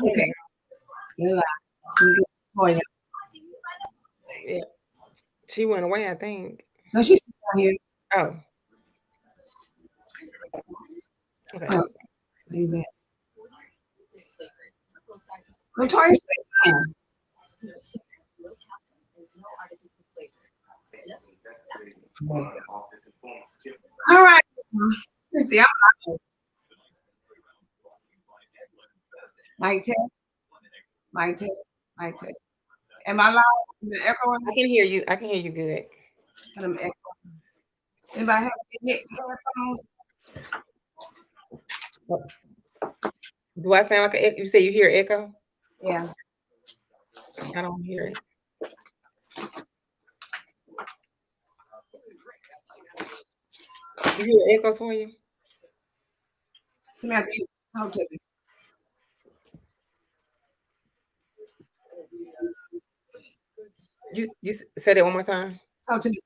Okay. Good. Oh, yeah. Yeah. She went away, I think. No, she's down here. Oh, okay. Oh, leave it. Notorious man. All right. Let's see. Mic test. Mic test. Mic test. Am I loud? Am I echoing? I can hear you. I can hear you good. I'm echoing. Anybody have headphones? Do I sound like you say you hear echo? Yeah. I don't hear it. You hear echo for you? Samantha, you talk to me. You said it one more time. Talk to me.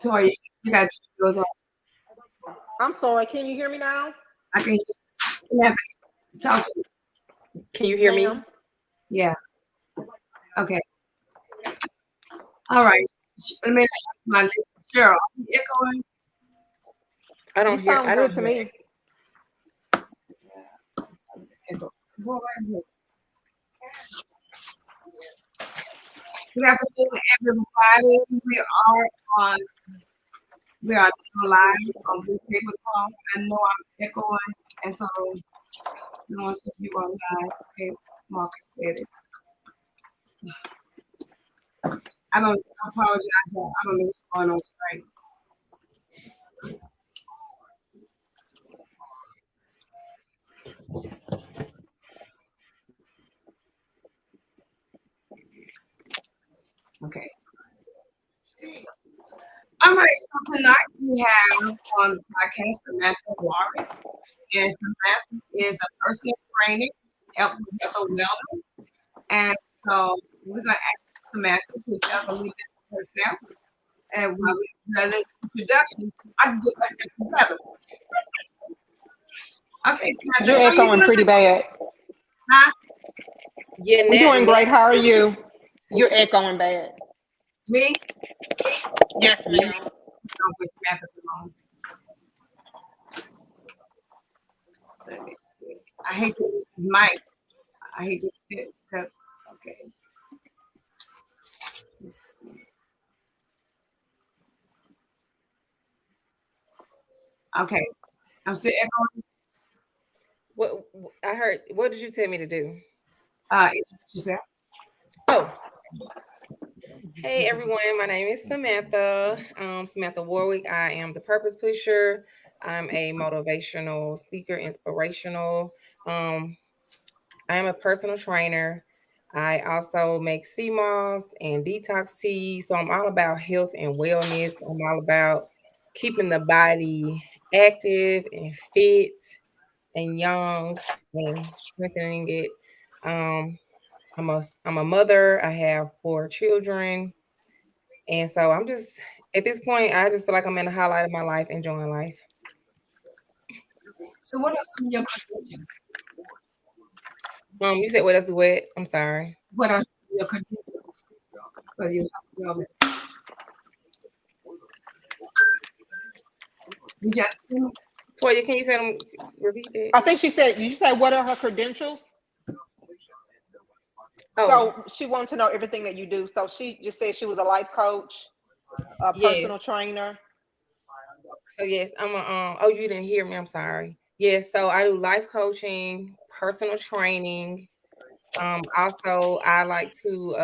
Toya, you got yours on. I'm sorry. Can you hear me now? I can hear you. Samantha, talk to me. Can you hear me? Ma'am? Yeah. Okay. All right. Let me ask my list. Cheryl, are you echoing? I You don't hear. sound I good don't to hear. me. Echo. Boy, good afternoon, everybody. We are live on Blue Table Talk. I know I'm echoing, and so no one said you are live. Okay, Marcus said it. I apologize. I don't know what's going on tonight. Okay. All right, so tonight we have on the podcast Samantha Warren. And Samantha is a personal trainer, health and wellness. And so we're going to ask Samantha to tell a little bit of herself. And while we do that little introduction, I can get myself together. Okay, Samantha, You're how are you echoing doing pretty today? bad. Huh? Yeah, I'm doing now great. How are you? You're echoing bad. Me? Yes, Let me ma'am. know with Samantha alone. Let me see. I hate to mic. I hate to cut. Okay. Okay. I'm still echoing. what I heard. What did you tell me to do? It's Giselle. Oh, hey everyone. My name is Samantha. Samantha Warwick. I am the Purpose Pusher. I'm a motivational speaker, inspirational. Um, I am a personal trainer. I also make sea moss and detox tea. So I'm all about health and wellness. I'm all about keeping the body active and fit and young and strengthening it. Um, I'm a mother. I have 4 children, and so I'm just at this point. I just feel like I'm in the highlight of my life, enjoying life. So what are some of your credentials? You said what else? Do what? I'm sorry. What are some of your credentials for your health wellness? Did you understand me? Toya, can you tell them repeat that? I think she said, did you say what are her credentials? Oh, So she wanted to know everything that you do. So she just said she was a life coach, a yes. personal trainer. So yes, I'm a oh, you didn't hear me. I'm sorry. Yes, so I do life coaching, personal training. Also I like to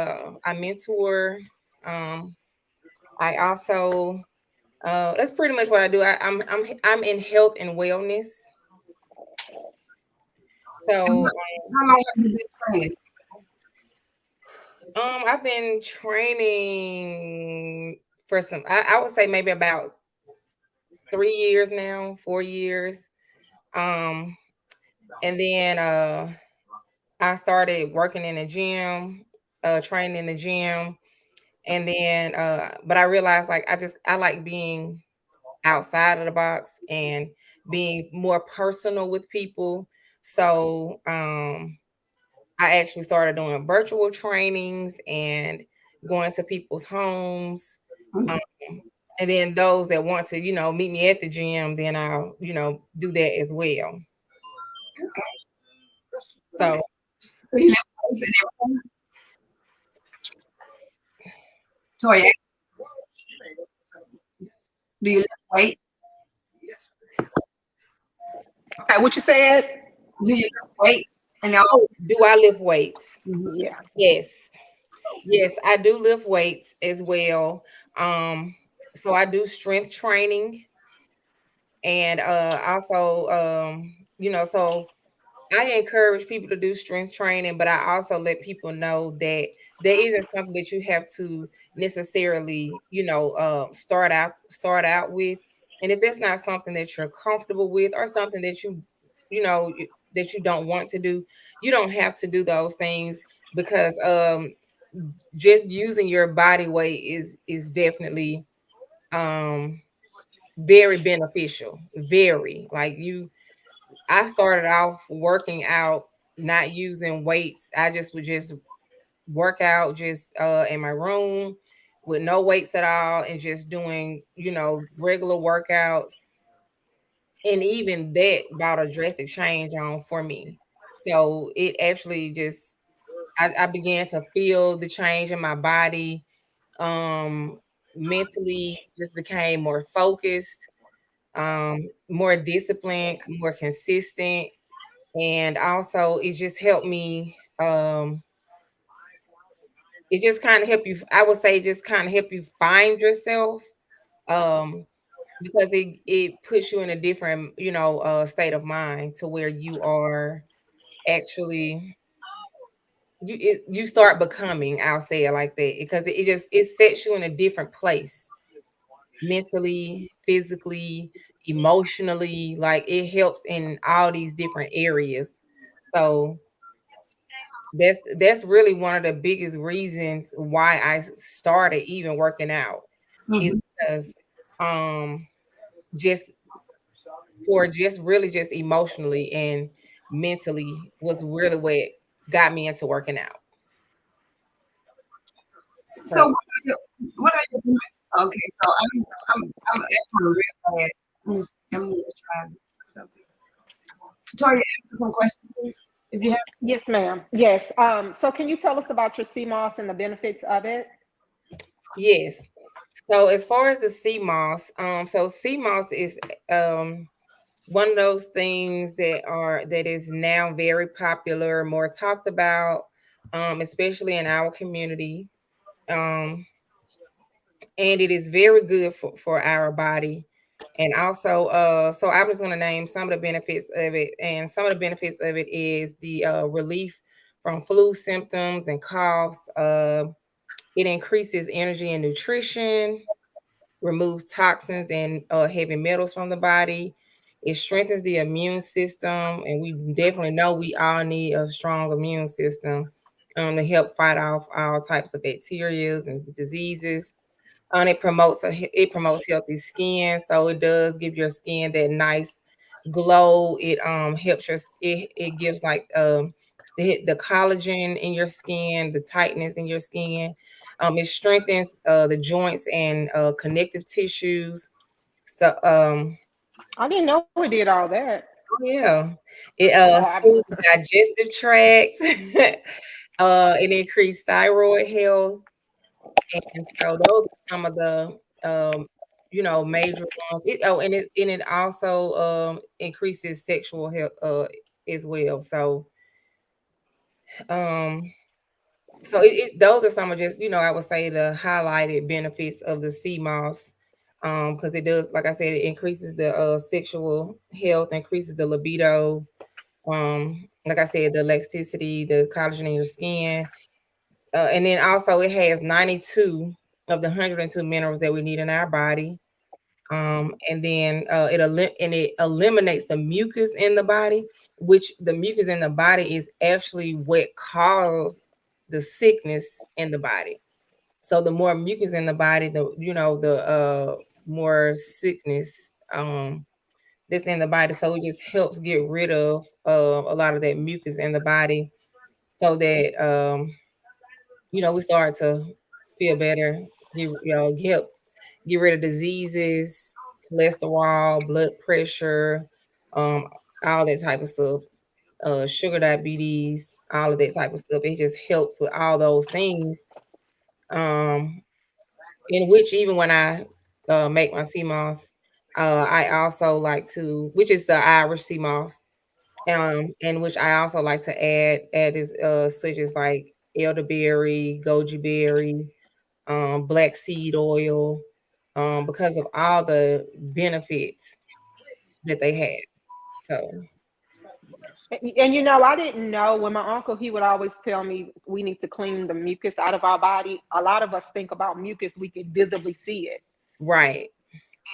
I mentor. Um I also that's pretty much what I do. I'm in health and wellness. And So how long have you been training? I've been training for I would say maybe about 3 years now, 4 years. Um and then I started working in the gym, training in the gym, and then but I realized like I like being outside of the box and being more personal with people. So I actually started doing virtual trainings and going to people's homes. Um, and then those that want to, meet me at the gym, then I'll, do that as well. Okay. So, So you lift weights and everything? Toya, do you lift weights? Okay, what you said? Do you lift weights? And all? do I lift weights? Yeah. Yes. Yes, I do lift weights as well. So I do strength training and also so I encourage people to do strength training, but I also let people know that there isn't something that you have to necessarily, start out with. And if there's not something that you're comfortable with or something that that you don't want to do, you don't have to do those things because just using your body weight is definitely um very beneficial. Very like I started off working out, not using weights. I just would just work out just in my room with no weights at all and just doing, regular workouts. And even that brought a drastic change on for me. So it actually just I began to feel the change in my body. Mentally just became more focused, more disciplined, more consistent, and also it just helped me it just kind of help you, I would say, just kind of help you find yourself, um because it puts you in a different state of mind to where you are actually you start becoming, I'll say it like that, because it just it sets you in a different place mentally, physically, emotionally. Like it helps in all these different areas. So that's really one of the biggest reasons why I started even working out is Mhm. because just for just really just emotionally and mentally was really what got me into working out. So So what are you doing? Okay, so I'm actually real bad. I'm gonna try something. Toya, ask one question, please. If you have, Yes, ma'am. Yes. So can you tell us about your CMOS and the benefits of it? yes. So as far as the CMOS, so CMOS is one of those things that is now very popular, more talked about, especially in our community. Um, and it is very good for our body. And also, so I'm just going to name some of the benefits of it. And some of the benefits of it is the relief from flu symptoms and coughs. It increases energy and nutrition, removes toxins and heavy metals from the body. It strengthens the immune system, and we definitely know we all need a strong immune system to help fight off all types of bacteria and diseases. And it promotes healthy skin, so it does give your skin that nice glow. It helps it gives like the collagen in your skin, the tightness in your skin. It strengthens the joints and connective tissues. So I didn't know we did all that. yeah, it Oh, soothes the digestive tract. It increased thyroid health. And so those are some of the major ones. And it also increases sexual health as well. Um those are some of just, I would say the highlighted benefits of the sea moss. Because it does, like I said, it increases the sexual health, increases the libido, like I said, the elasticity, the collagen in your skin. And then also it has 92 of the 102 minerals that we need in our body. And then it eliminates the mucus in the body, which the mucus in the body is actually what causes the sickness in the body. So the more mucus in the body, the more sickness that's in the body. So it just helps get rid of a lot of that mucus in the body, so that we start to feel better. Get rid of diseases, cholesterol, blood pressure, um, all that type of stuff. Sugar diabetes, all of that type of stuff. It just helps with all those things. Um, in which even when I make my sea moss, I also like to, which is the Irish sea moss, in which I also like to add is such as like elderberry, goji berry, black seed oil, because of all the benefits that they had. So And I didn't know when my uncle, he would always tell me we need to clean the mucus out of our body. A lot of us think about mucus, we can visibly see it. right.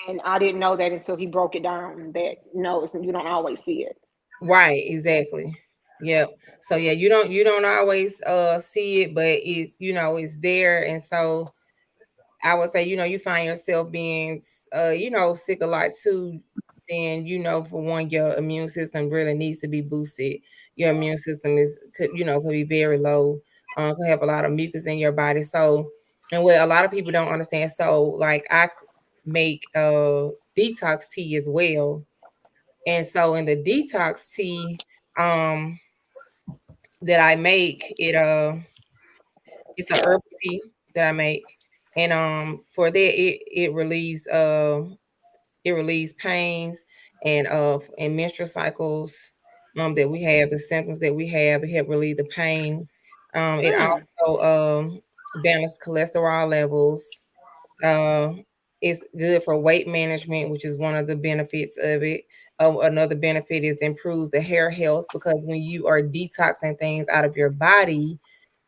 And I didn't know that until he broke it down that no, you don't always see it. Right, exactly. Yep. So yeah, you don't always see it, but it's there. And so I would say, you find yourself being sick a lot too, then for one, your immune system really needs to be boosted. Your immune system could be very low, could have a lot of mucus in your body. So, and what a lot of people don't understand, so like I make detox tea as well. And so in the detox tea that I make, it's a herbal tea that I make. And for that it relieves pains and menstrual cycles that we have, the symptoms that we have. It help relieve the pain. It Hmm. also balances cholesterol levels. uh, it's good for weight management, which is one of the benefits of it. Another benefit is improves the hair health, because when you are detoxing things out of your body,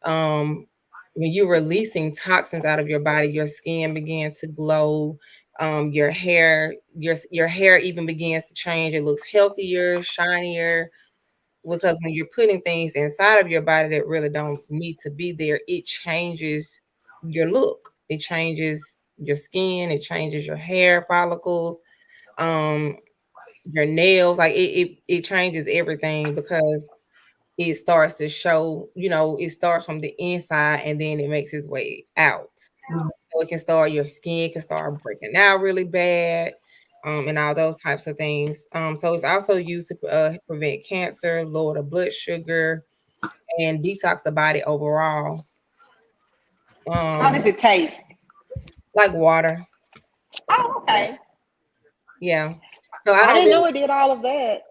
um, when you're releasing toxins out of your body, your skin begins to glow. Your hair even begins to change. It looks healthier, shinier, because when you're putting things inside of your body that really don't need to be there, it changes your look. It changes your skin. It changes your hair follicles, um, your nails. Like it changes everything, because it starts to show. It starts from the inside and then it makes its way out. So it can start, your skin can start breaking out really bad, and all those types of things. So it's also used to prevent cancer, lower the blood sugar, and detox the body overall. How does Um, it taste? like water. Oh, okay. Yeah. So I I don't didn't know really, it did all of that.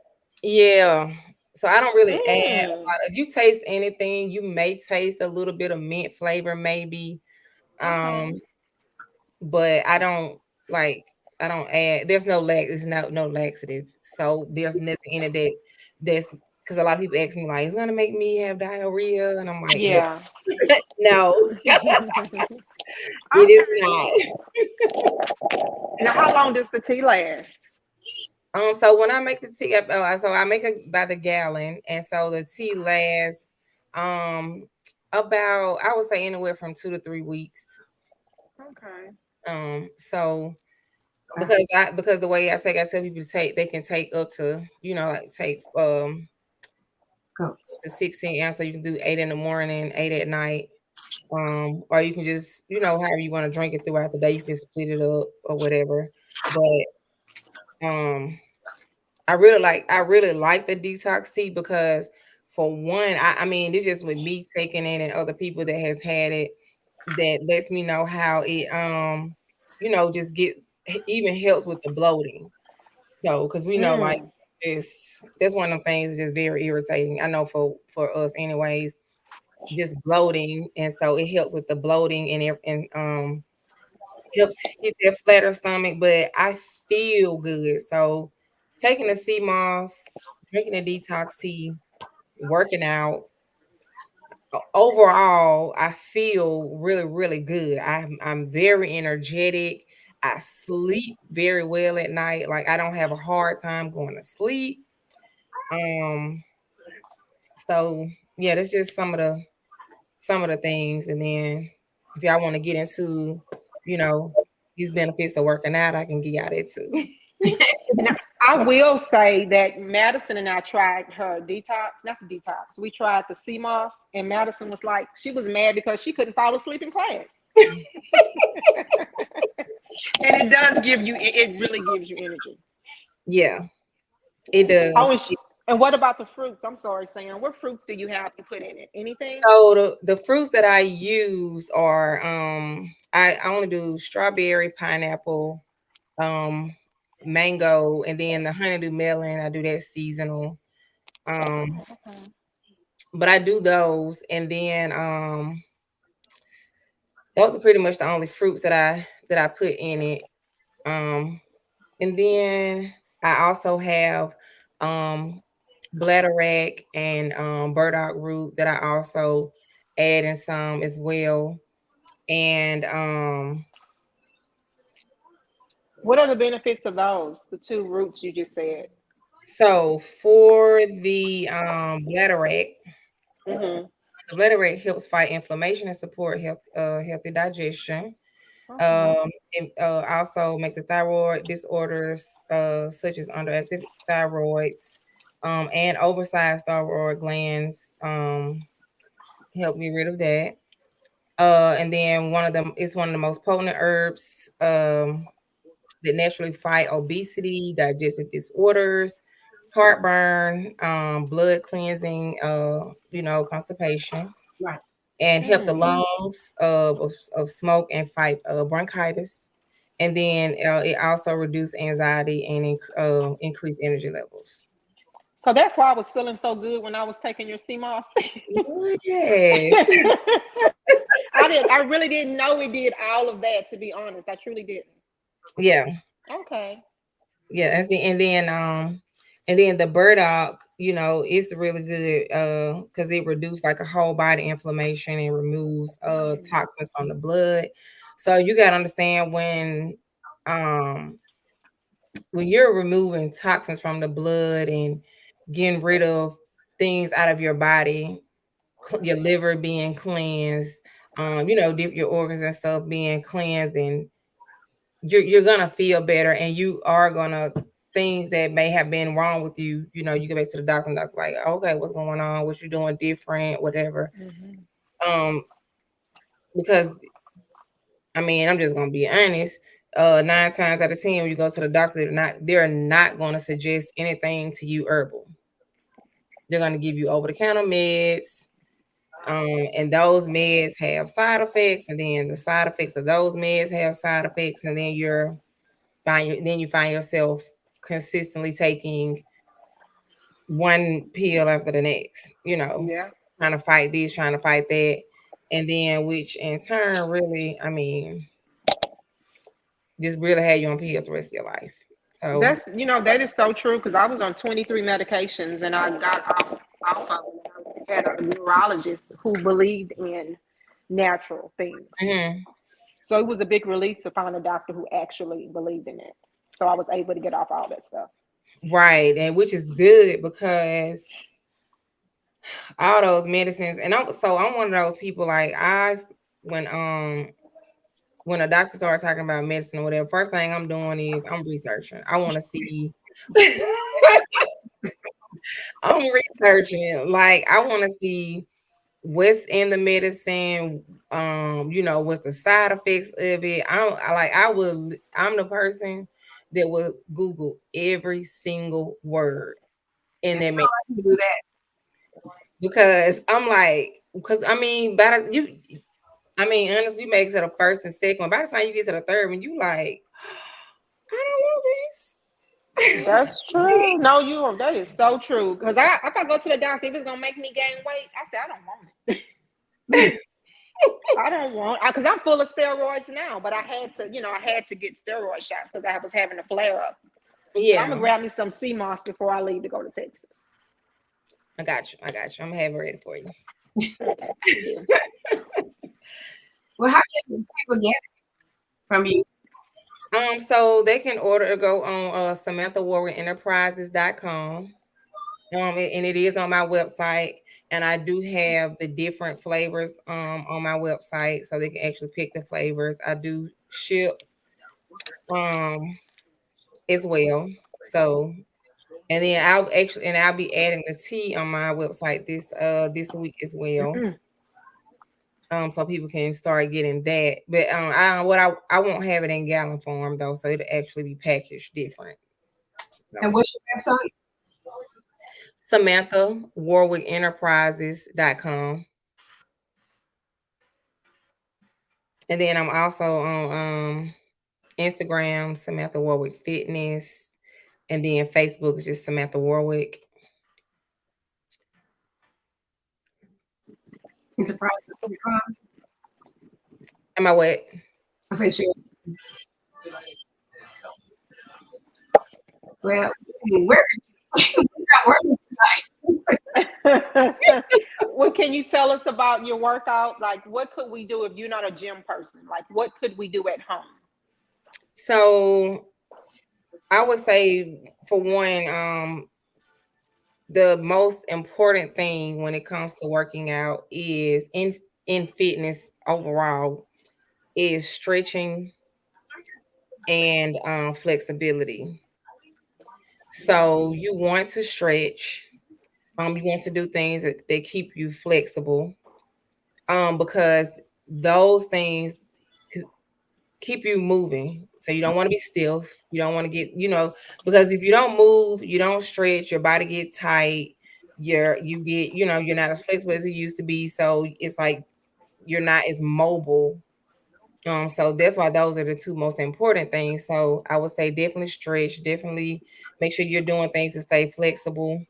yeah. So I don't really add a Mm. lot. If you taste anything, you may taste a little bit of mint flavor, maybe. Okay. Um, but I don't add, there's no laxative. So there's nothing in it that's because a lot of people ask me like, it's gonna make me have diarrhea. And I'm like, no, Yeah. no, it is Okay. not. Now, how long does the tea last? So when I make the tea, so I make it by the gallon, and so the tea lasts about, I would say, anywhere from 2 to 3 weeks. Okay. So because the way I tell people to take, they can take up to, like take Go. up to 16 ounces. So you can do 8 in the morning, 8 at night. Or you can just, however you want to drink it throughout the day, you can split it up or whatever. But um I really like the detox tea, because for one, I mean, it's just with me taking it and other people that has had it, that lets me know how it just gets, even helps with the bloating. So, because we know, like, Mm. that's one of the things that's just very irritating. I know for us anyways, just bloating. And so it helps with the bloating and helps get that flatter stomach, but I feel good. So taking the sea moss, drinking the detox tea, working out, overall, I feel really, really good. I'm very energetic. I sleep very well at night. Like I don't have a hard time going to sleep. Um, so yeah, that's just some of the things. And then if y'all want to get into, you know, these benefits of working out, I can get out it too. Now, I will say that Madison and I tried her detox, not the detox. We tried the sea moss, and Madison was like, she was mad because she couldn't fall asleep in class. And it does give you, it really gives you energy. Yeah, it does. Oh, and what about the fruits? I'm sorry, Sam. What fruits do you have to put in it? Anything? So the fruits that I use are I only do strawberry, pineapple, mango, and then the honeydew melon. I do that seasonal. Um, Okay. but I do those, and then those are pretty much the only fruits that I put in it. Um, and then I also have bladderwrack and burdock root that I also add in some as well. And What are the benefits of those? The two roots you just said. so for the bladderwrack, Mm-hmm. the bladderwrack helps fight inflammation and support healthy digestion. Okay. And also make the thyroid disorders such as underactive thyroids and oversized thyroid glands help get rid of that. And then one of them is one of the most potent herbs that naturally fight obesity, digestive disorders, heartburn, blood cleansing, constipation, Right. and help the Mm. lungs of smoke and fight bronchitis. And then it also reduce anxiety and increase energy levels. So that's why I was feeling so good when I was taking your sea moss. Yes. I really didn't know it did all of that, to be honest. I truly didn't. Yeah. Okay. Yeah. And then the burdock, it's really good because it reduces like a whole body inflammation and removes toxins from the blood. So you gotta understand when you're removing toxins from the blood and getting rid of things out of your body, your liver being cleansed, your organs and stuff being cleansed, and you're gonna feel better, and you are gonna things that may have been wrong with you. You go back to the doctor, and doctor like, okay, what's going on? What you doing different? Whatever. Mm-hmm. Because I mean, I'm just gonna be honest. 9 times out of 10, when you go to the doctor, they're not going to suggest anything to you herbal. They're going to give you over the counter meds, and those meds have side effects, and then the side effects of those meds have side effects, and then you find yourself consistently taking one pill after the next. Yeah. Trying to fight this, trying to fight that, and then which in turn really, I mean, just really had you on pills the rest of your life. So That is so true because I was on 23 medications and I got off of them. I had a neurologist who believed in natural things. mhm. So it was a big relief to find a doctor who actually believed in it. So I was able to get off all that stuff. Right, and which is good because all those medicines, and I'm one of those people like when a doctor starts talking about medicine or whatever, first thing I'm doing is I'm researching. I want to see. I'm researching, like I want to see what's in the medicine, what's the side effects of it. I'm the person that will Google every single word in And that we don't like to do that. because I'm like, because I mean, honestly, you make it to the first and second one. By the time you get to the third one, you like, I don't want this. That's true. No, that is so true. Because if I go to the doctor, if it's gonna make me gain weight, I say I don't want it. I don't want because I'm full of steroids now, but I had to get steroid shots because I was having a flare up. Yeah, I'm gonna grab me some sea moss before I leave to go to Texas. I got you. I'm gonna have it ready for you. Well, how can people get it from you? So they can go on SamanthaWarwickEnterprises.com. And it is on my website, and I do have the different flavors on my website, so they can actually pick the flavors. I do ship as well. So, and then I'll be adding the tea on my website this week as well. So people can start getting that. But I won't have it in gallon form though, so it'll actually be packaged different. And what's your website? SamanthaWarwickEnterprises.com. And then I'm also on Instagram, Samantha Warwick Fitness, and then Facebook is just Samantha Warwick. Enterprises.com. Am I what? I bet you. Well, we're not working tonight. What can you tell us about your workout? Like, what could we do if you're not a gym person? Like, what could we do at home? So I would say, for one, the most important thing when it comes to working out is in fitness overall is stretching and flexibility. So you want to stretch. You want to do things that keep you flexible. Because those things keep you moving. So you don't want to be stiff. You don't want to get, because if you don't move, you don't stretch, your body get tight. You get, you're not as flexible as you used to be. So it's like you're not as mobile. So that's why those are the two most important things. So I would say definitely stretch, definitely make sure you're doing things to stay flexible.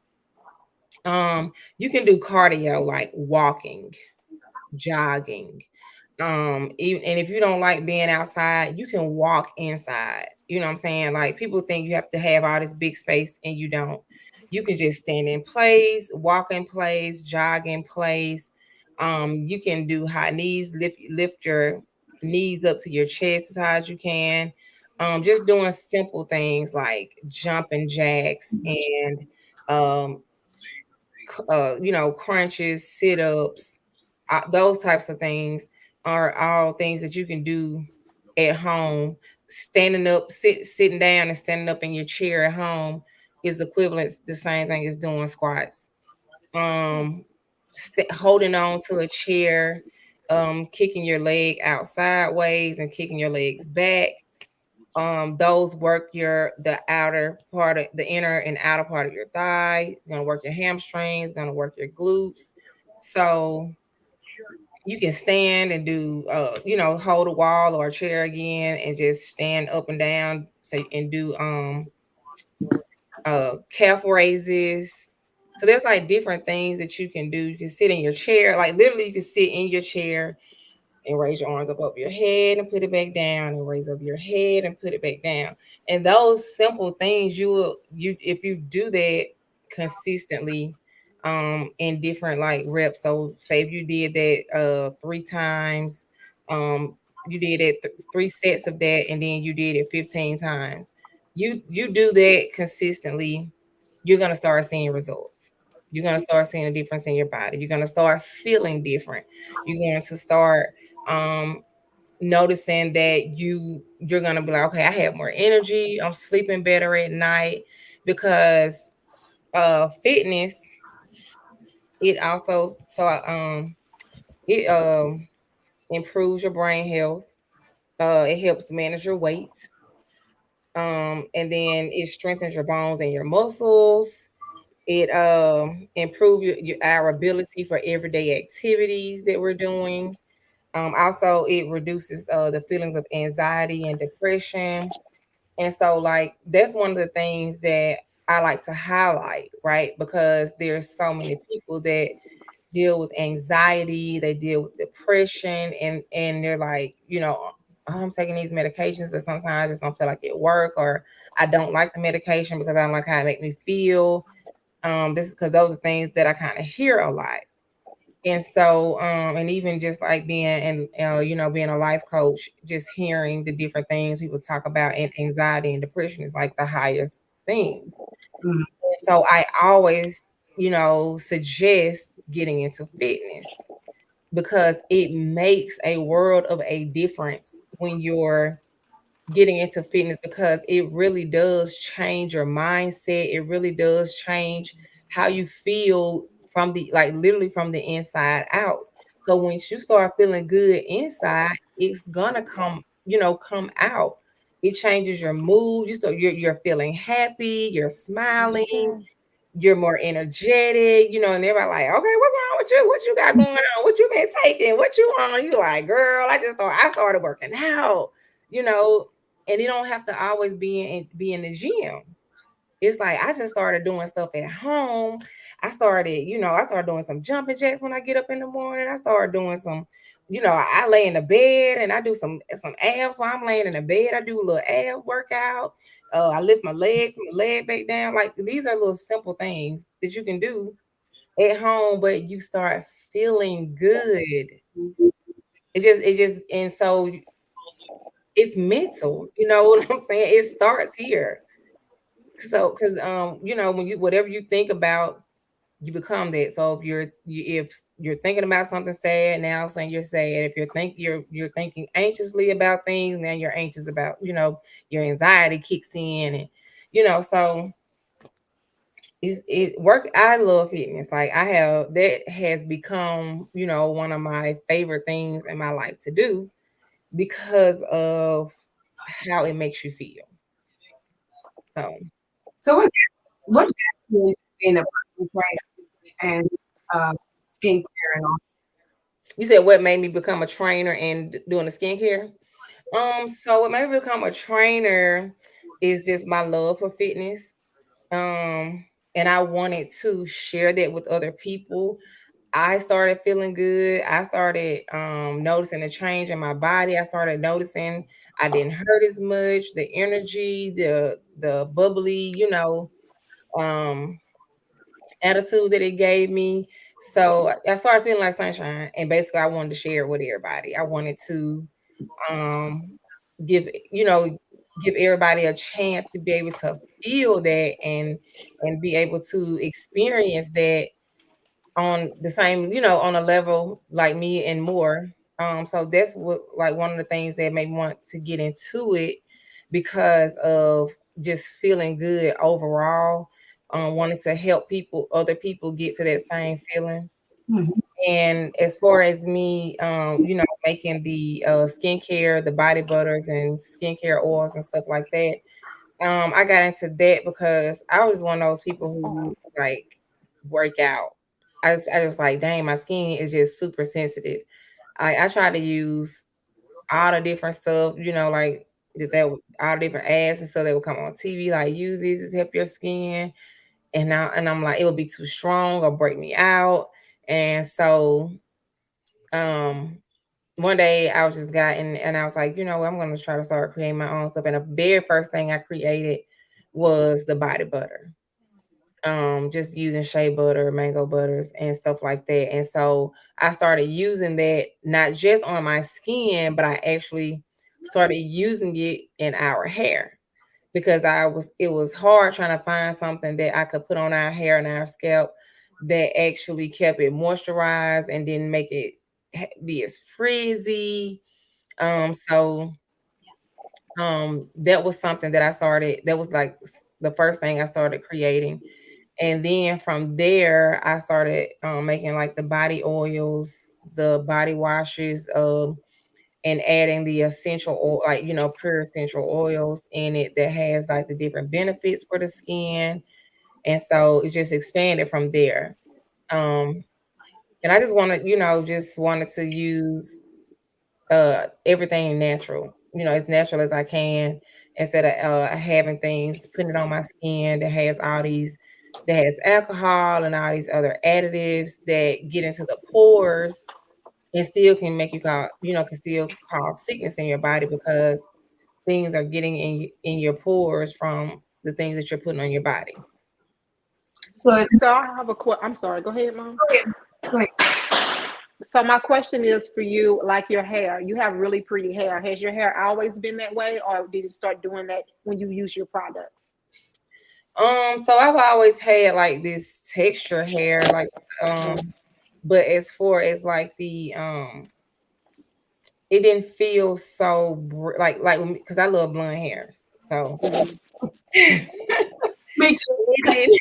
You can do cardio like walking, jogging. Even and if you don't like being outside, you can walk inside. You know what I'm saying? Like people think you have to have all this big space and you don't. You can just stand in place, walk in place, jog in place. You can do high knees, lift your knees up to your chest as high as you can. Just doing simple things like jumping jacks and um crunches, sit-ups, those types of things are all things that you can do at home. Standing up, sitting down and standing up in your chair at home is equivalent, the same thing as doing squats. Holding on to a chair, kicking your leg out sideways and kicking your legs back. Those work the outer part of the inner and outer part of your thigh. It's gonna work your hamstrings, gonna work your glutes. So you can stand and do hold a wall or a chair again and just stand up and down, so and do calf raises. So there's like different things that you can do. You can sit in your chair, like literally you can sit in your chair and raise your arms up over your head and put it back down, and raise up your head and put it back down. And those simple things, you if you do that consistently, in different like reps. So say if you did that 3 times, you did it 3 sets of that, and then you did it 15 times. You do that consistently, you're gonna start seeing results. You're gonna start seeing a difference in your body. You're gonna start feeling different. You're going to start noticing that you're gonna be like, okay, I have more energy, I'm sleeping better at night, because fitness, it also it improves your brain health. It helps manage your weight. And then it strengthens your bones and your muscles. It improve our ability for everyday activities that we're doing. Also, it reduces the feelings of anxiety and depression. And so, like, that's one of the things that I like to highlight, right? Because there's so many people that deal with anxiety, they deal with depression, and they're like, "Oh, I'm taking these medications, but sometimes I just don't feel like it work, or I don't like the medication because I don't like how it make me feel." This is because those are things that I kind of hear a lot. And so, and even just like being and being a life coach, just hearing the different things people talk about, and anxiety and depression is like the highest things. Mhm. So I always, suggest getting into fitness, because it makes a world of a difference when you're getting into fitness, because it really does change your mindset. It really does change how you feel from the, like, literally from the inside out. So once you start feeling good inside, it's gonna come out. It changes your mood. You're feeling happy, you're smiling, Yeah. you're more energetic, and everybody like, okay, what's wrong with you? What you got going on? What you been taking? What you on? You like, girl, I started working out, you know, and you don't have to always be in the gym. It's like I just started doing stuff at home. I started doing some jumping jacks when I get up in the morning. I started doing some, I lay in the bed and I do some abs while I'm laying in the bed. I do a little ab workout. I lift my leg back down. Like, these are little simple things that you can do at home, but you start feeling good. And so it's mental. You know what I'm saying? It starts here. So, because when you whatever you think about, you become that. So if you're thinking about something sad, now all of a sudden you're sad. If you're thinking anxiously about things, now you're anxious about, your anxiety kicks in, and so it work. I love fitness. Like, that has become, one of my favorite things in my life to do, because of how it makes you feel. So So what got you into being a personal trainer and skincare and all? you said what made me become a trainer and doing the skincare? So what made me become a trainer is just my love for fitness. And I wanted to share that with other people. I started feeling good. I started noticing a change in my body. I started noticing I didn't hurt as much, the energy, the bubbly, um attitude that it gave me. So I started feeling like sunshine, and basically I wanted to share it with everybody. I wanted to um give you know give everybody a chance to be able to feel that, and be able to experience that on the same, on a level like me and more. So that's what, like, one of the things that made me want to get into it, because of just feeling good overall. Wanting to help other people get to that same feeling. Mhm. And as far as me, making the skincare, the body butters and skincare oils and stuff like that, I got into that because I was one of those people who, like, work out. I was like, dang, my skin is just super sensitive. I try to use all the different stuff, like all the different ads and stuff that would come on TV, like, use these to help your skin. And I'm like, it would be too strong or break me out. And so um one day I was just gotten, and I was like, I'm going to try to start creating my own stuff. And the very first thing I created was the body butter. Just using shea butter, mango butters, and stuff like that. And so I started using that not just on my skin, but I actually started using it in our hair, because it was hard trying to find something that I could put on our hair and our scalp that actually kept it moisturized and didn't make it be as frizzy. So that was something that I started. That was like the first thing I started creating. And then from there, I started making, like, the body oils, the body washes, and adding the essential oil, like, pure essential oils in it that has, like, the different benefits for the skin. And so it just expanded from there. Um, and I just wanted to use everything natural, as natural as I can, instead of having things, putting it on my skin that has alcohol and all these other additives that get into the pores and still can make can still cause sickness in your body, because things are getting in your pores from the things that you're putting on your body. So it's So I have I'm sorry. Go ahead, mom. go ahead. So my question is for you, like your hair. You have really pretty hair. Has your hair always been that way, or did you start doing that when you use your products? So I've always had, like, this texture hair, like, but as far as, like, it didn't feel so like because I love blonde hair. So Me too. and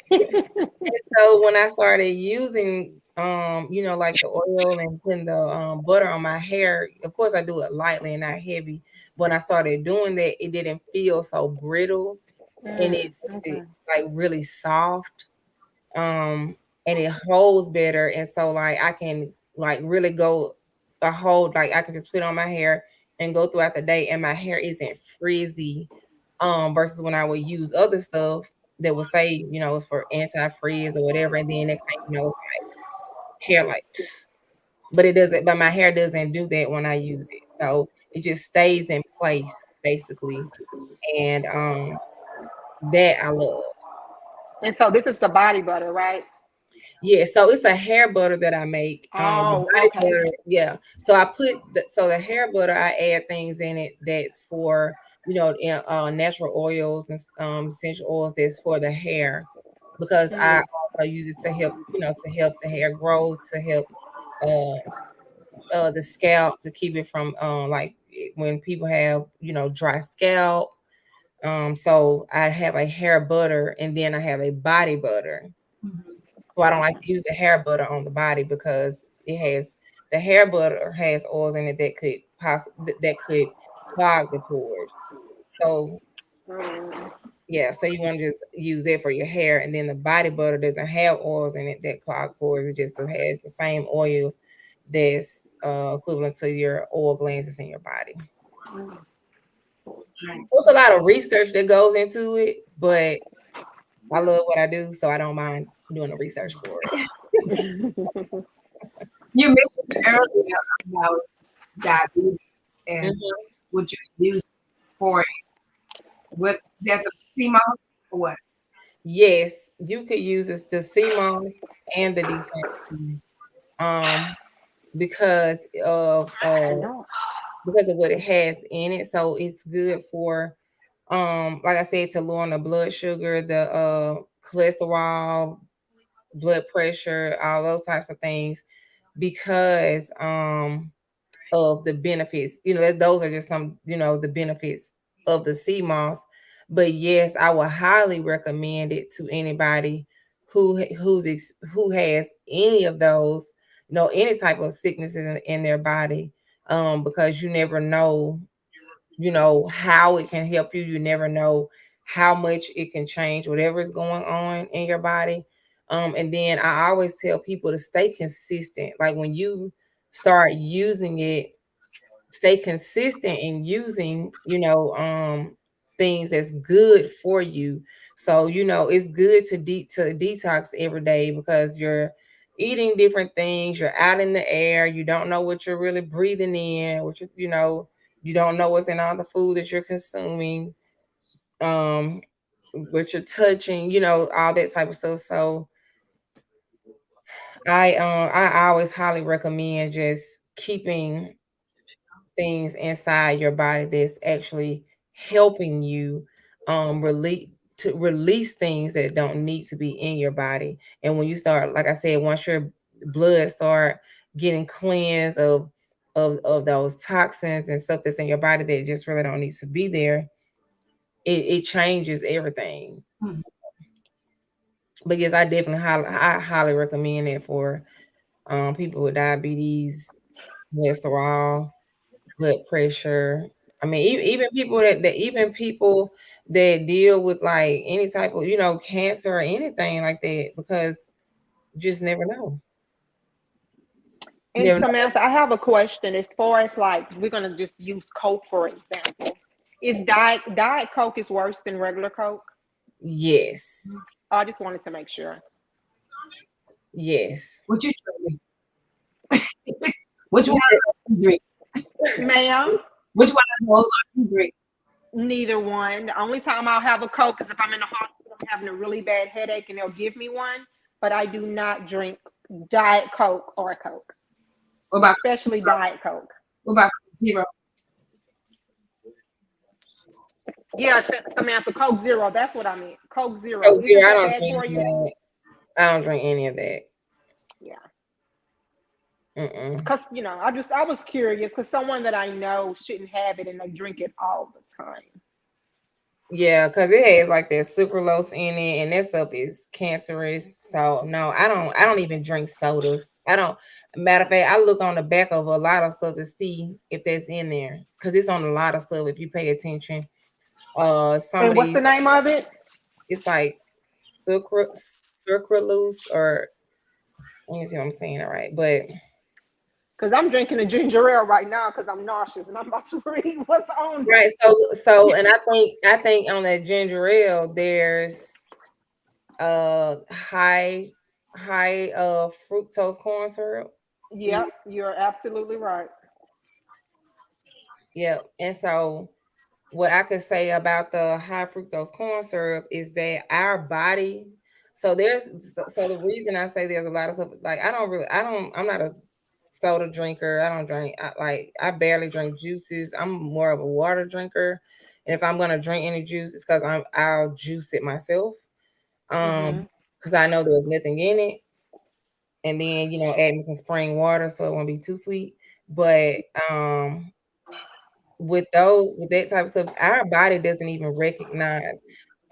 so when I started using like the oil and putting the butter on my hair, of course I do it lightly and not heavy. When I started doing that, it didn't feel so brittle and it like really soft. And it holds better. And so like I can like really go a whole like I can just put on my hair and go throughout the day and my hair isn't frizzy. Versus when I would use other stuff that would say, it's for anti-frizz or whatever, and then next thing you know, it's like hair like but it doesn't, but my hair doesn't do that when I use it. So it just stays in place basically. And that I love. And so this is the body butter, right? Yeah, so it's a hair butter that I make. The body Okay. butter, yeah. So I put the hair butter. I add things in it that's for natural oils and essential oils that's for the hair, because I also use it to help the hair grow, to help the scalp, to keep it from when people have dry scalp. So I have a hair butter and then I have a body butter. So I don't like to use the hair butter on the body because the hair butter has oils in it that could clog the pores. So yeah, so you want to just use it for your hair, and then the body butter doesn't have oils in it that clog pores. It just has the same oils that's equivalent to your oil glands that's in your body. There's a lot of research that goes into it, but I love what I do, so I don't mind doing the research for it. You mentioned earlier about diabetes and what you use for it. What that's a sea moss or what? Yes, you could use the sea moss and the detox because of what it has in it. So it's good for like I said, to lower the blood sugar, the cholesterol, blood pressure, all those types of things, because of the benefits. Those are just some, the benefits of the sea moss. But yes, I would highly recommend it to anybody who has any of those, any type of sickness in their body, because you never know, how it can help you. You never know how much it can change whatever is going on in your body. And then I always tell people to stay consistent. Like when you start using it, stay consistent in using, things that's good for you. So, it's good to detox every day because you're eating different things, you're out in the air, you don't know what you're really breathing in, you don't know what's in all the food that you're consuming, what you're touching, all that type of stuff. So I always highly recommend just keeping things inside your body that's actually helping you release things that don't need to be in your body. And when you start, like I said, once your blood start getting cleansed of those toxins and stuff that's in your body that just really don't need to be there, it changes everything. But yes, I highly recommend it for people with diabetes, cholesterol, blood pressure. I mean, even people that deal with like any type of cancer or anything like that, because you just never know. And Samantha, I have a question. As far as like, we're gonna just use Coke for example. Is Diet Coke is worse than regular Coke? Yes. I just wanted to make sure. Yes. What you drinking? Which one you drink? Ma'am? Which one of those are you drink? Neither one. The only time I'll have a Coke is if I'm in the hospital, I'm having a really bad headache and they'll give me one. But I do not drink Diet Coke or Coke. What about especially Diet Coke? What about Zero? Yeah, Samantha, Coke Zero. That's what I mean. Coke Zero. Coke Zero. I don't drink drink any of that. I don't drink any of that. Yeah. Because I was curious because someone that I know shouldn't have it and they drink it all the time. Yeah, because it has like that sucralose in it, and that stuff is cancerous. So no, I don't even drink sodas. I don't. Matter of fact, I look on the back of a lot of stuff to see if that's in there because it's on a lot of stuff if you pay attention. Some And of what's the these, name of it? it's like sucralose, or let me see if I'm saying it right, but Because I'm drinking a ginger ale right now because I'm nauseous and I'm about to read what's on it. right. And I think on that ginger ale there's high fructose corn syrup. Yep, you're absolutely right. Yep. And so what I could say about the high fructose corn syrup is that our body, so the reason I say there's a lot of stuff, like I'm not a soda drinker. I don't drink, I barely drink juices. I'm more of a water drinker. And if I'm gonna drink any juice, it's because I'll juice it myself. Because I know there's nothing in it. And then, add me some spring water so it won't be too sweet. But with that type of stuff, our body doesn't even recognize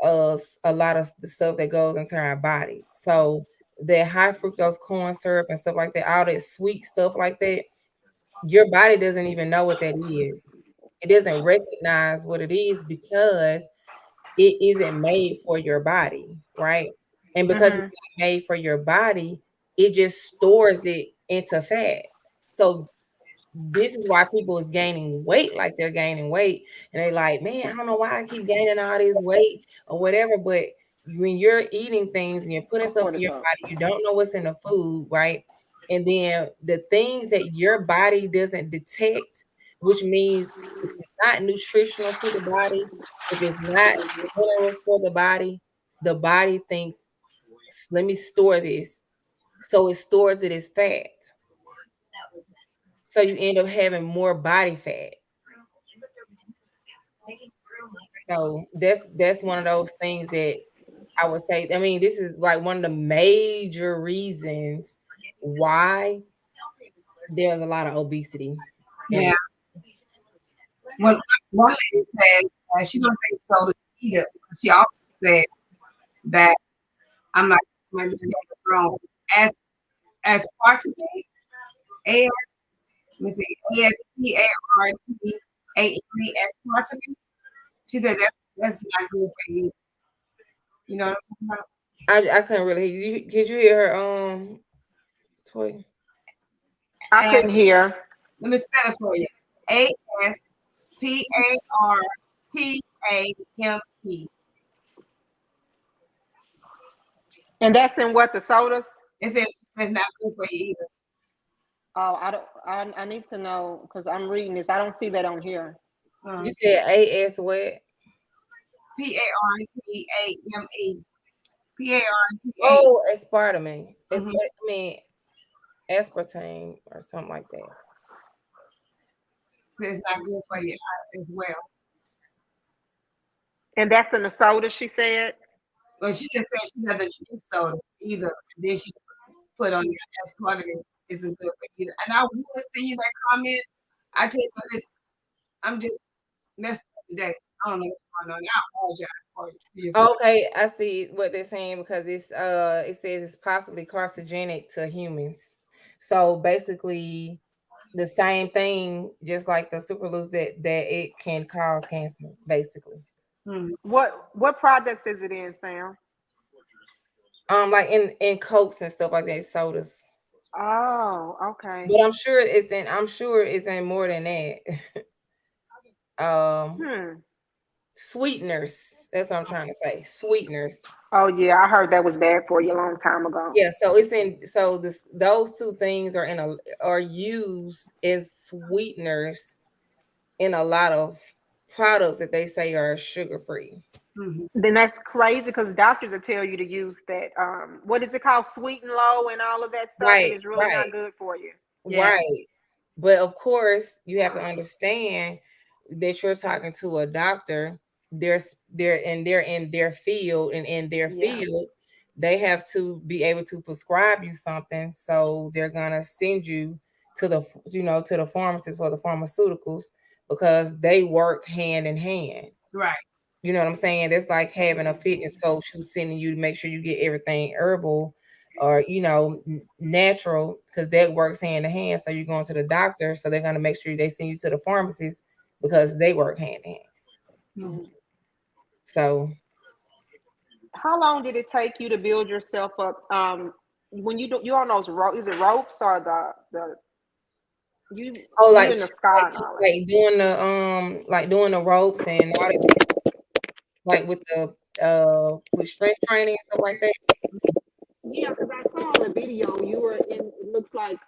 a lot of the stuff that goes into our body. So the high fructose corn syrup and stuff like that, all that sweet stuff like that, your body doesn't even know what that is. It doesn't recognize what it is because it isn't made for your body, right? And because it's not made for your body, it just stores it into fat. So this is why people is gaining weight like they're gaining weight. And they like, man, I don't know why I keep gaining all this weight or whatever. But when you're eating things and you're putting stuff in your body, you don't know what's in the food, right? And then the things that your body doesn't detect, which means if it's not nutritional to the body, if it's not minerals for the body thinks, let me store this. So it stores it as fat. So you end up having more body fat. So that's one of those things that I would say. I mean, this is like one of the major reasons why there's a lot of obesity. Yeah. Well, one lady says she don't think soda either. She also says that I'm not might be saying this wrong. Aspartame, A S let me see, ASPARTAME, aspartame. She said that's not good for you. You know what I'm talking about? I couldn't really hear you. Did you hear her Toy? I couldn't hear. Let me spell it for you. ASPARTAME. And that's in what, the sodas? It's not good for you either. Oh, I need to know because I'm reading this. I don't see that on here. You said AS what? PARTAME. PARTAME. Oh, aspartame. I mean aspartame or something like that. So it's not good for you as well. And that's in the soda, she said. Well, she just said she doesn't drink soda either. And then she put on your aspartame isn't good for either. And I will send you that comment. I tell you this, I'm just messed up today. I don't know what's going on. I apologize for you. Okay, I see what they're saying because it says it's possibly carcinogenic to humans. So basically the same thing, just like the sucralose that it can cause cancer, basically. What products is it in, Sam? Like in Cokes and stuff like that, sodas. Oh, okay. But I'm sure it's in more than that. Sweeteners. That's what I'm trying to say. Sweeteners. Oh yeah, I heard that was bad for you a long time ago. Yeah, so those two things are used as sweeteners in a lot of products that they say are sugar free. Then that's crazy because doctors will tell you to use that. What is it called? Sweet and low and all of that stuff, and it's really not good for you. Yeah. Right. But of course, you have to understand that you're talking to a doctor. They're in their field, and in their field, they have to be able to prescribe you something. So they're gonna send you to the to the pharmacists for the pharmaceuticals because they work hand in hand. Right. You know what I'm saying? That's like having a fitness coach who's sending you to make sure you get everything herbal or natural because that works hand in hand. So you're going to the doctor, so they're going to make sure they send you to the pharmacist because they work hand in hand. Mhm. So How long did it take you to build yourself up? When you on those is it ropes or the you oh, you in the sky and all that? like doing the ropes and all that, like with the with strength training and stuff like that. Yeah, because I saw on the video you were in. It looks like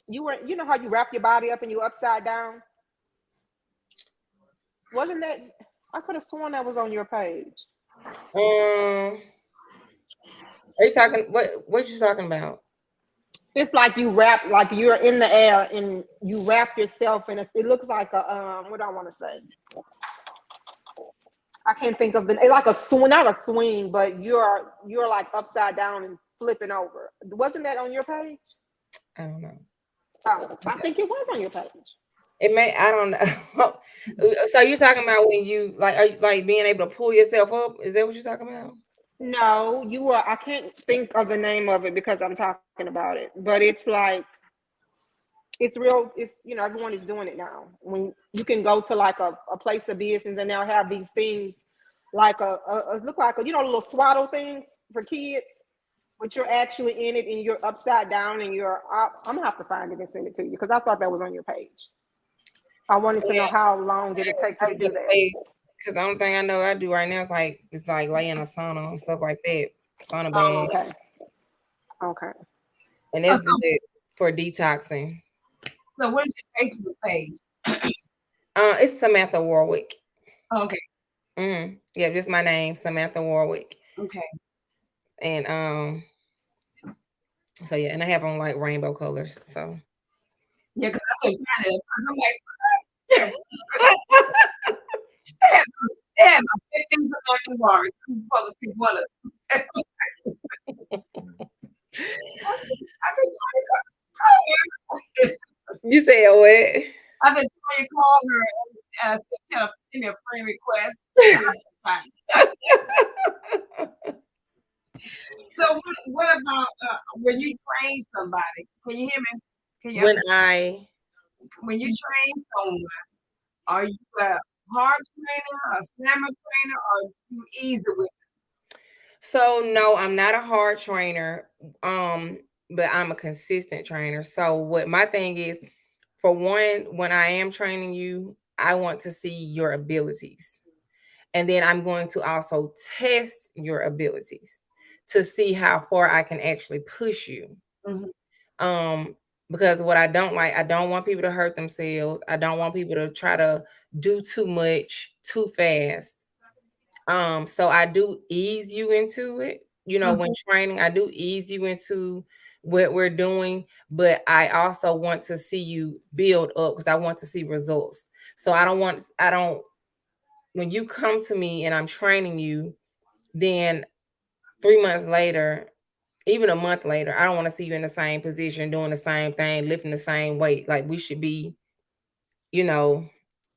you were. You know how you wrap your body up and you upside down? Wasn't that? I could have sworn that was on your page. Are you talking what you talking about? It's like you wrap, like you're in the air and you wrap yourself in. It looks like a what do I want to say? I can't think of like a swing, not a swing, but you're like upside down and flipping over. Wasn't that on your page? I don't know. Oh, I think it was on your page. It may, I don't know. So you're talking about when you like, are you like being able to pull yourself up? Is that what you're talking about? No, you were. I can't think of the name of it because I'm talking about it. But it's like it's real. It's everyone is doing it now. When you can go to like a place of business and they'll have these things like it look like little swaddle things for kids, but you're actually in it and you're upside down and you're. I'm gonna have to find it and send it to you because I thought that was on your page. I wanted to know how long did it take I you was to do gonna that. say because the only thing I know I do right now is like laying a sauna and stuff like that, sauna Oh, band, okay. Okay. and Oh, that's good for detoxing. so what is your Facebook page? It's Samantha Warwick. Okay. Yeah, just my name, Samantha Warwick, Okay. and so yeah, and I have on like rainbow colors. So Yeah, because I couldn't find it. I'm like, they had my 15 Samantha Warwick. I'm supposed to pick one of them. I could try to call her. you said what? I said, try to call her and send me a friend request. So what about when you train somebody? Can you hear me? Can you understand? When you train someone, are you a hard trainer, a stamina trainer, or you easy with it? So no, I'm not a hard trainer. But I'm a consistent trainer. So what my thing is, for one, when I am training you, I want to see your abilities. And then I'm going to also test your abilities to see how far I can actually push you. Mhm. Because what I don't want people to hurt themselves. I don't want people to try to do too much too fast. So I do ease you into it. When Mhm. training, I do ease you into what we're doing, but I also want to see you build up because I want to see results. So I don't, when you come to me and I'm training you, then 3 months later, even a month later, I don't want to see you in the same position, doing the same thing, lifting the same weight. Like we should be, you know,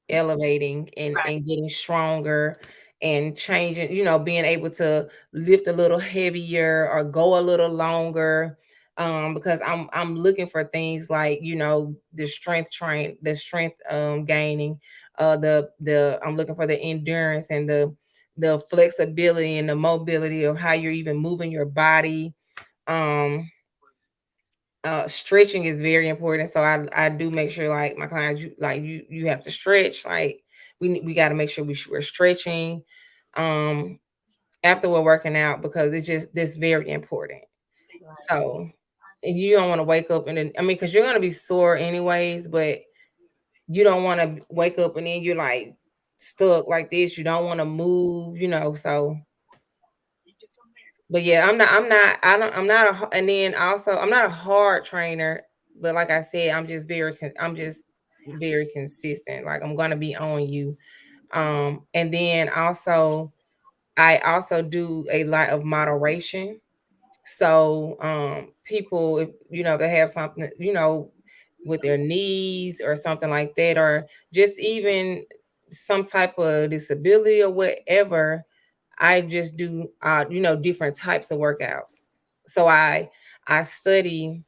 elevating Right. and getting stronger and changing, being able to lift a little heavier or go a little longer. Because I'm looking for things like, the strength gaining, the I'm looking for the endurance and the flexibility and the mobility of how you're even moving your body. Um Stretching is very important, so I do make sure like my clients, you have to stretch. Like we got to make sure we're stretching um after we're working out because it's just this very important. So and you don't want to wake up and then, I mean, because you're going to be sore anyways, but you don't want to wake up and then you're like stuck like this. You don't want to move, so. But yeah, I'm not and then also I'm not a hard trainer, but like I said, I'm just very consistent. Like I'm gonna be on you. And then also I also do a lot of moderation. So people, if they have something, with their knees or something like that, or just even some type of disability or whatever, I just do different types of workouts. So I study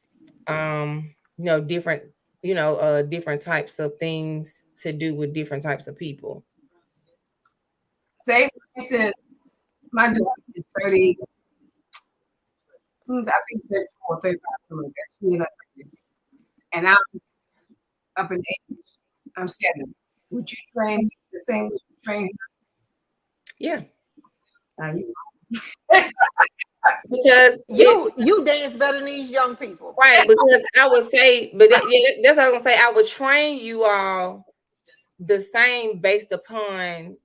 different different types of things to do with different types of people. Say, for instance, my daughter is 30, I think 34, 35, something like that. She is like this. And I'm up in age. I'm 70. Would you train me the same way you train Yeah, her? because You dance better than these young people. right, because I would say, but that's what I was gonna say. I would train you all the same based upon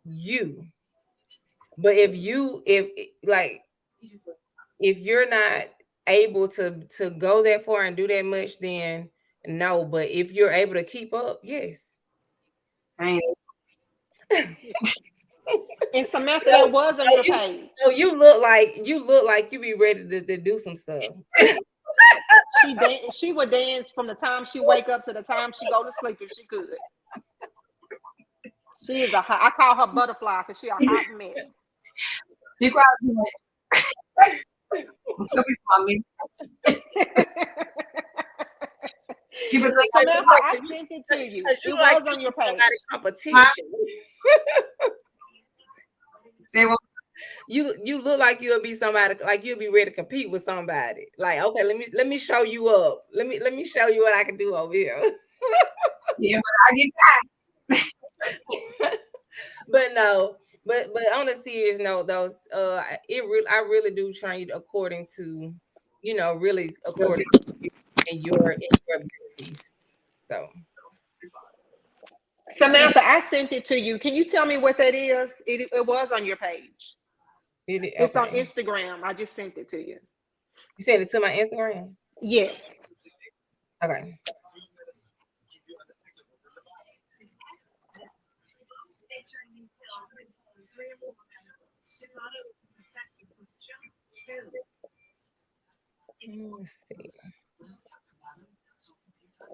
you. But if you're not able to go that far and do that much, then no. But if you're able to keep up, yes. I ain't And Samantha, that was on your page. So you look like you be ready to do some stuff. She would dance from the time she wake up to the time she go to sleep if she could. She is I call her butterfly because she a hot mess. You graduate. She'll be funny. Samantha, I sent it to you. It was on your page. Competition. Say what? You look like you'll be somebody, like you'll be ready to compete with somebody. Like, okay, let me show you up. Let me show you what I can do over here. Yeah, but I get that. But no, but on a serious note, those I really do train you according to, really according to your abilities. So Samantha, I sent it to you. Can you tell me what that is? It was on your page. It's on Instagram. I just sent it to you. You sent it to my Instagram? Yes. Okay. Let's see.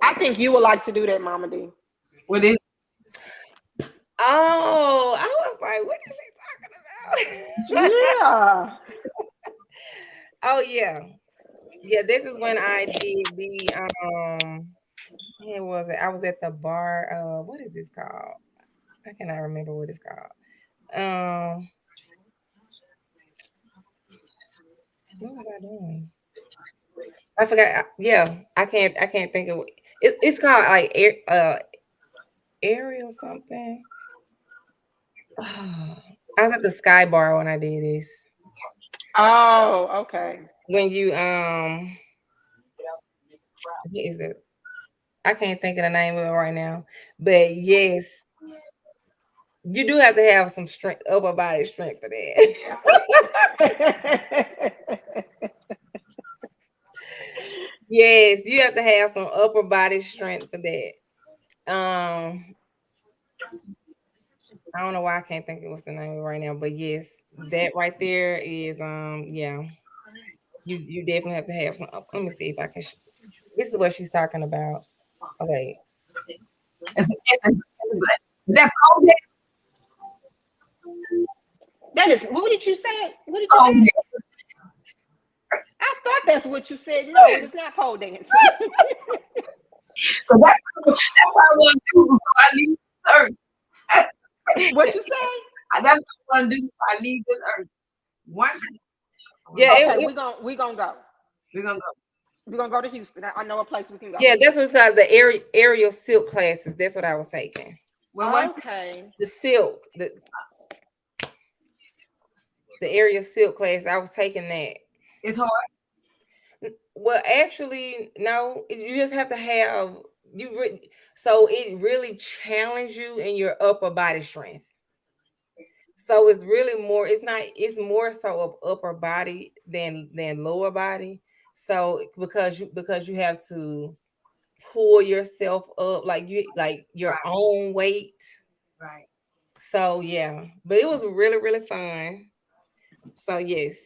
I think you would like to do that, Mama D. What is? Oh, I was like, what is she talking about? Yeah. Oh yeah. Yeah, this is when I did the when was it? I was at the bar. What is this called? I cannot remember what it's called. What was I doing? I forgot. Yeah, I can't think of it. It's called like aerial something. Oh, I was at the Sky Bar when I did this. Oh, okay. When you what is it? I can't think of the name of it right now. But yes, you do have to have some strength, upper body strength for that. Yes, you have to have some upper body strength for that. I don't know why I can't think of what's the name of it right now, but yes, that right there is yeah. You definitely have to have some. Let me see if I can. This is what she's talking about. Okay. That pole dance? That is. What did you say? What did you say? I thought that's what you said. No, it's not pole dancing. That's what I want to do before I leave this earth. What you say? That's what I want to do before I leave this earth. One time. Yeah, okay, we're gonna go. We're gonna go. We're gonna go to Houston. I know a place we can go. Yeah, that's what's called the aerial silk classes. That's what I was taking. Okay. The silk, the aerial silk class. I was taking that. It's hard. Well, actually, no. You just have to have so it really challenges you in your upper body strength. So it's really more. It's more so of upper body than lower body. So because you have to pull yourself up like your own weight. Right. So yeah, but it was really fun. So yes.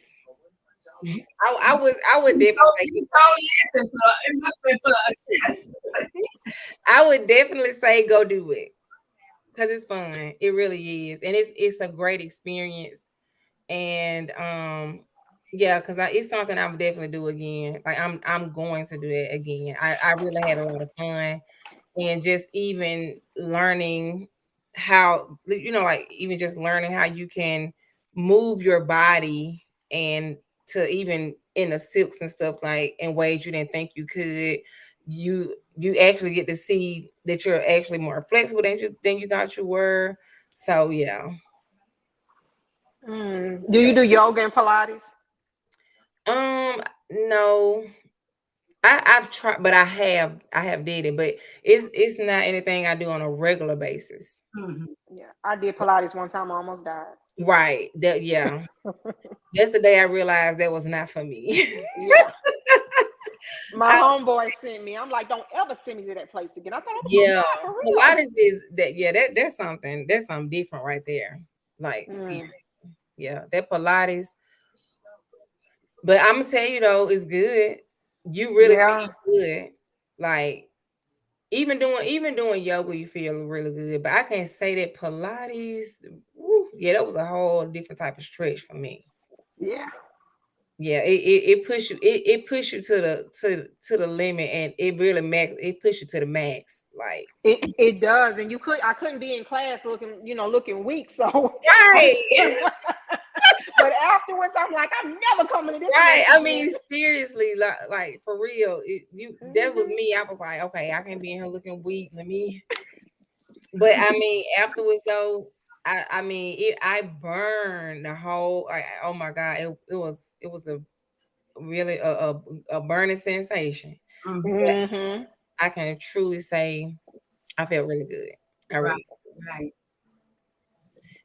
I would definitely say It must be for us. I would definitely say go do it because it's fun. It really is, and it's a great experience. And yeah, because it's something I would definitely do again. Like I'm going to do it again. I really had a lot of fun, and just even learning how like even just learning how you can move your body and to even in the silks and stuff like in ways you didn't think you could. You actually get to see that you're actually more flexible than you thought you were. So yeah. Do you do yoga and Pilates? No, I've tried, but I have did it, but it's not anything I do on a regular basis. Mhm. Yeah, I did Pilates one time. I almost died. Right. Yeah. That's the day I realized that was not for me. Yeah. My I- homeboy sent me. I'm like, don't ever send me to that place again. I thought, oh yeah. my God, for real. Pilates is that yeah, that's something different right there. Like seriously. Yeah, that Pilates. But I'm gonna tell you though, it's good. You really Yeah. feel good. Like even doing yoga, you feel really good. But I can't say that Pilates, yeah, that was a whole different type of stretch for me. Yeah. Yeah, it push you it push you to the limit, and it really it push you to the max. Like It does, and I couldn't be in class looking weak. So, right, but afterwards, I'm like, I'm never coming to this right. mess I again. mean, seriously, like for real, that was me. I was like, okay, I can't be in here looking weak. Let me. But I mean, afterwards though, I mean, I burned the whole. Oh my god, it was a really a burning sensation. But Mm-hmm. I can truly say I felt really good. I Right, really. right.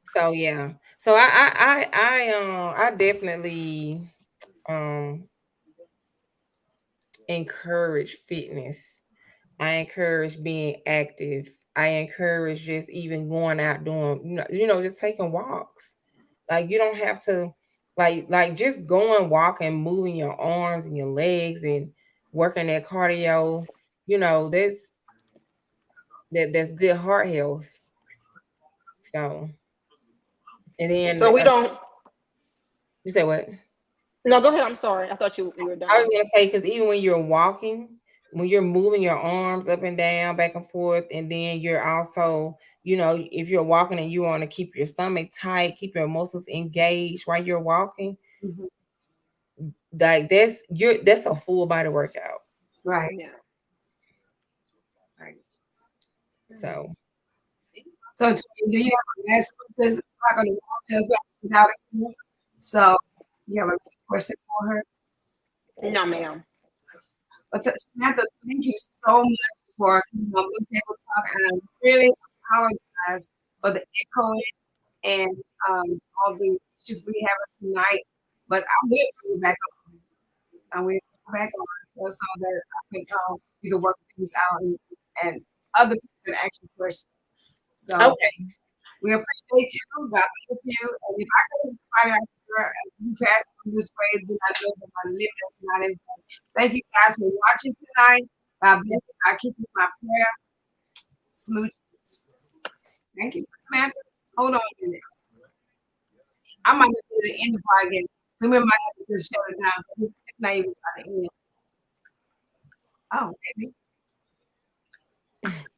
So yeah. So I definitely um encourage fitness. I encourage being active. I encourage just even going out doing, just taking walks. Like you don't have to like just going walking, moving your arms and your legs and working that cardio, that's good heart health. So and then So we don't. you say what? No, go ahead. I'm sorry. I thought you were I was done. gonna say because even when you're walking, when you're moving your arms up and down, back and forth, and then you're also, if you're walking and you want to keep your stomach tight, keep your muscles engaged while you're walking, Mhm. like that's a full body workout. Right, Yeah. right. So So, do you have a last question? I'm not going to tell you without it. So, you have a question for her? No, ma'am. But Samantha, thank you so much for coming on Blue Table Talk, and I really apologize for the echoing and all the issues we have tonight. But I will bring you back on. I will bring you back on so that I can we can work things out and other people can ask you questions. So okay. we appreciate you. God bless you. And if I could find out you pass this way, then I know that my living is not in vain. Thank you guys for watching tonight. God bless you. I keep you in my prayer. Smooches. Thank you. Samantha, hold on a minute. I might have to end the podcast. Remember, I have to just shut it down. It's not even trying to end. Oh, maybe.